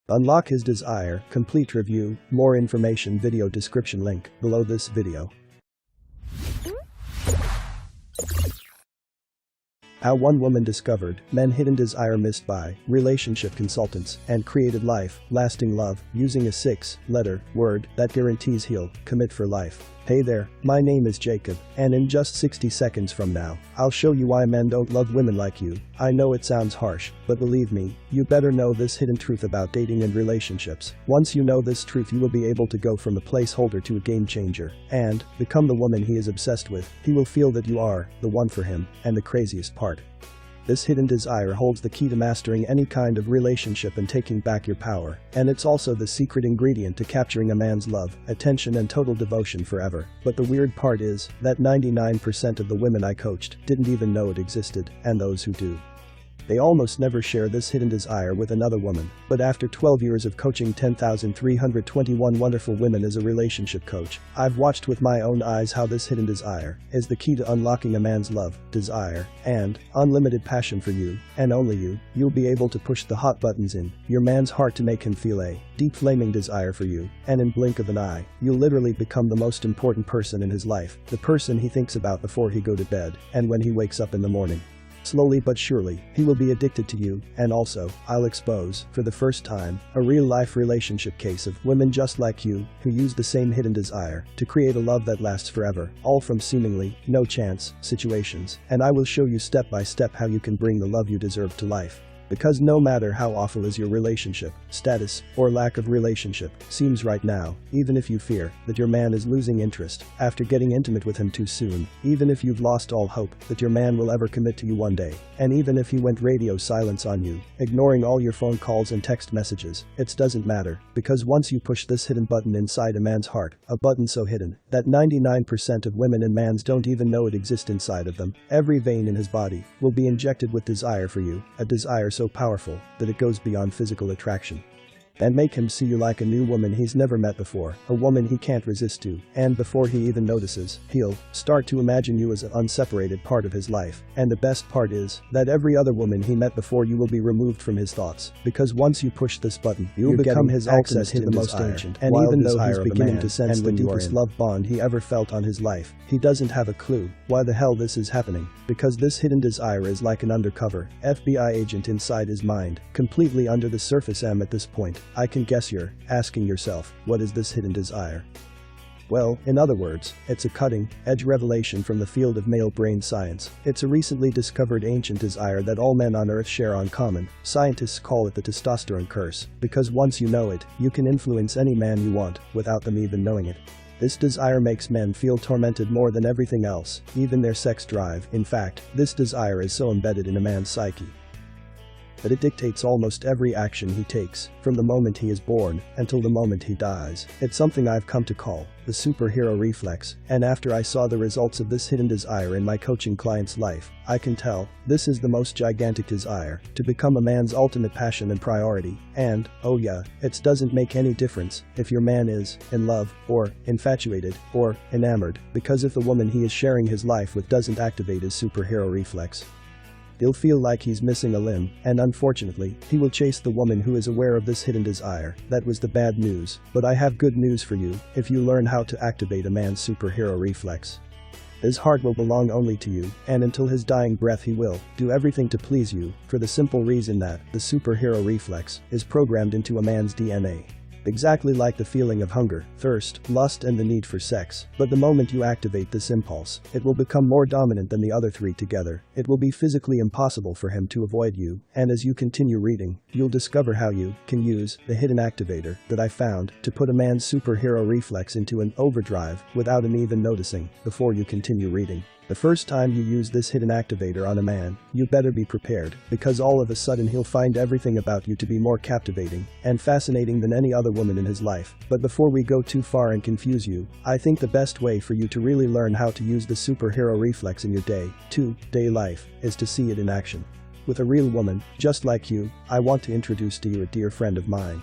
Unlock his desire. Complete review. More information. Video description link below this video. How one woman discovered men's hidden desire missed by relationship consultants and created life-lasting love using a 6-letter word that guarantees he'll commit for life. Hey there, my name is Jacob, and in just 60 seconds from now, I'll show you why men don't love women like you. I know it sounds harsh, but believe me, you better know this hidden truth about dating and relationships. Once you know this truth, you will be able to go from a placeholder to a game changer and become the woman he is obsessed with. He will feel that you are the one for him, and the craziest part, this hidden desire holds the key to mastering any kind of relationship and taking back your power, and it's also the secret ingredient to capturing a man's love, attention and total devotion forever. But the weird part is that 99% of the women I coached didn't even know it existed, and those who do, they almost never share this hidden desire with another woman. But after 12 years of coaching 10,321 wonderful women as a relationship coach, I've watched with my own eyes how this hidden desire is the key to unlocking a man's love, desire, and unlimited passion for you, and only you. You'll be able to push the hot buttons in your man's heart to make him feel a deep flaming desire for you, and in blink of an eye, you'll literally become the most important person in his life, the person he thinks about before he goes to bed, and when he wakes up in the morning. Slowly but surely, he will be addicted to you, and also, I'll expose, for the first time, a real-life relationship case of women just like you, who use the same hidden desire to create a love that lasts forever, all from seemingly no-chance situations, and I will show you step by step how you can bring the love you deserve to life. Because no matter how awful is your relationship, status, or lack of relationship seems right now, even if you fear that your man is losing interest after getting intimate with him too soon, even if you've lost all hope that your man will ever commit to you one day, and even if he went radio silence on you, ignoring all your phone calls and text messages, it doesn't matter, because once you push this hidden button inside a man's heart, a button so hidden that 99% of women and mans don't even know it exists inside of them, every vein in his body will be injected with desire for you, a desire so powerful that it goes beyond physical attraction, and make him see you like a new woman he's never met before, a woman he can't resist to, and before he even notices, he'll start to imagine you as an unseparated part of his life. And the best part is that every other woman he met before you will be removed from his thoughts, because once you push this button, you'll become his access to the most ancient, and even though he's beginning to sense the deepest love bond he ever felt on his life, he doesn't have a clue why the hell this is happening, because this hidden desire is like an undercover FBI agent inside his mind, completely under the surface. At this point, I can guess you're asking yourself, what is this hidden desire? Well, in other words, it's a cutting-edge revelation from the field of male brain science. It's a recently discovered ancient desire that all men on Earth share in common. Scientists call it the testosterone curse, because once you know it, you can influence any man you want, without them even knowing it. This desire makes men feel tormented more than everything else, even their sex drive. In fact, this desire is so embedded in a man's psyche that it dictates almost every action he takes, from the moment he is born until the moment he dies. It's something I've come to call the superhero reflex, and after I saw the results of this hidden desire in my coaching client's life, I can tell this is the most gigantic desire to become a man's ultimate passion and priority. And, oh yeah, it doesn't make any difference if your man is in love, or infatuated, or enamored, because if the woman he is sharing his life with doesn't activate his superhero reflex, he'll feel like he's missing a limb, and unfortunately, he will chase the woman who is aware of this hidden desire. That was the bad news, but I have good news for you. If you learn how to activate a man's superhero reflex, his heart will belong only to you, and until his dying breath he will do everything to please you, for the simple reason that the superhero reflex is programmed into a man's DNA. Exactly like the feeling of hunger, thirst, lust and the need for sex. But the moment you activate this impulse, it will become more dominant than the other three together. It will be physically impossible for him to avoid you, and as you continue reading, you'll discover how you can use the hidden activator that I found to put a man's superhero reflex into an overdrive without him even noticing. Before you continue reading, the first time you use this hidden activator on a man, you better be prepared, because all of a sudden he'll find everything about you to be more captivating and fascinating than any other woman in his life. But before we go too far and confuse you, I think the best way for you to really learn how to use the superhero reflex in your day-to-day life is to see it in action. With a real woman, just like you, I want to introduce to you a dear friend of mine.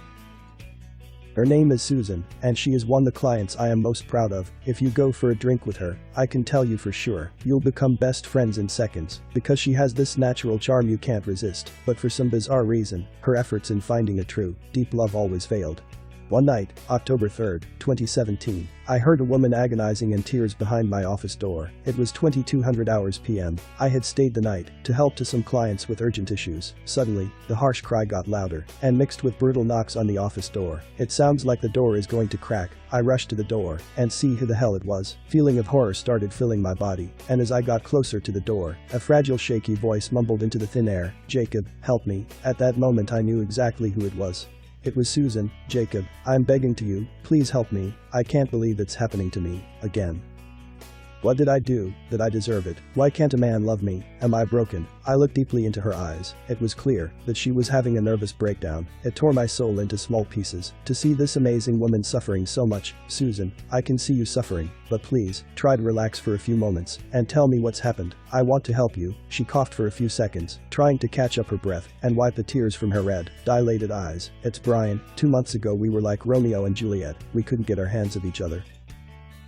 Her name is Susan, and she is one of the clients I am most proud of. If you go for a drink with her, I can tell you for sure, you'll become best friends in seconds, because she has this natural charm you can't resist. But for some bizarre reason, her efforts in finding a true, deep love always failed. One night, October 3, 2017, I heard a woman agonizing in tears behind my office door. It was 2200 hours PM. I had stayed the night to help to some clients with urgent issues. Suddenly, the harsh cry got louder and mixed with brutal knocks on the office door. It sounds like the door is going to crack. I rushed to the door and see who the hell it was. Feeling of horror started filling my body, and as I got closer to the door, a fragile shaky voice mumbled into the thin air, "Jacob, help me." At that moment I knew exactly who it was. It was Susan. "Jacob, I'm begging to you, please help me. I can't believe it's happening to me, again. What did I do that I deserve it? Why can't a man love me? Am I broken?" I looked deeply into her eyes. It was clear that she was having a nervous breakdown. It tore my soul into small pieces to see this amazing woman suffering so much. "Susan, I can see you suffering, but please, try to relax for a few moments and tell me what's happened. I want to help you." She coughed for a few seconds, trying to catch up her breath and wipe the tears from her red, dilated eyes. "It's Brian. 2 months ago we were like Romeo and Juliet. We couldn't get our hands of each other.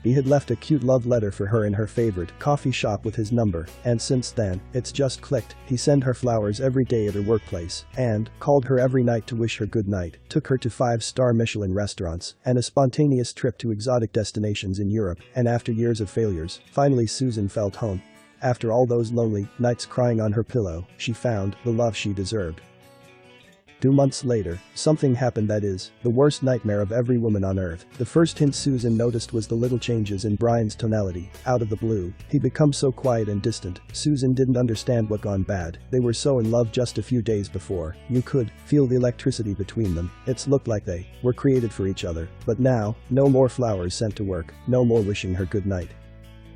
He had left a cute love letter for her in her favorite coffee shop with his number, and since then, it's just clicked. He sent her flowers every day at her workplace, and called her every night to wish her good night, took her to 5-star Michelin restaurants, and a spontaneous trip to exotic destinations in Europe, and after years of failures, finally Susan felt home. After all those lonely nights crying on her pillow, she found the love she deserved. 2 months later, something happened that is the worst nightmare of every woman on earth. The first hint Susan noticed was the little changes in Brian's tonality. Out of the blue, he'd become so quiet and distant. Susan didn't understand what gone bad. They were so in love just a few days before. You could feel the electricity between them. It looked like they were created for each other. But now, no more flowers sent to work, no more wishing her good night.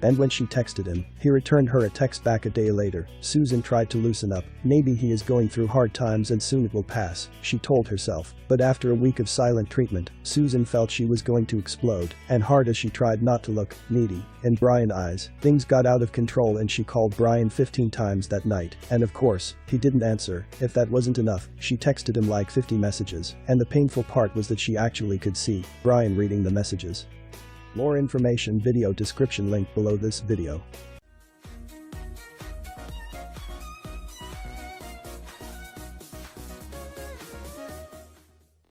And when she texted him, he returned her a text back a day later. Susan tried to loosen up. Maybe he is going through hard times and soon it will pass, she told herself. But after a week of silent treatment, Susan felt she was going to explode, and hard as she tried not to look needy in Brian's eyes, things got out of control and she called Brian 15 times that night. And of course, he didn't answer. If that wasn't enough, she texted him like 50 messages, and the painful part was that she actually could see Brian reading the messages. More information video description link below this video.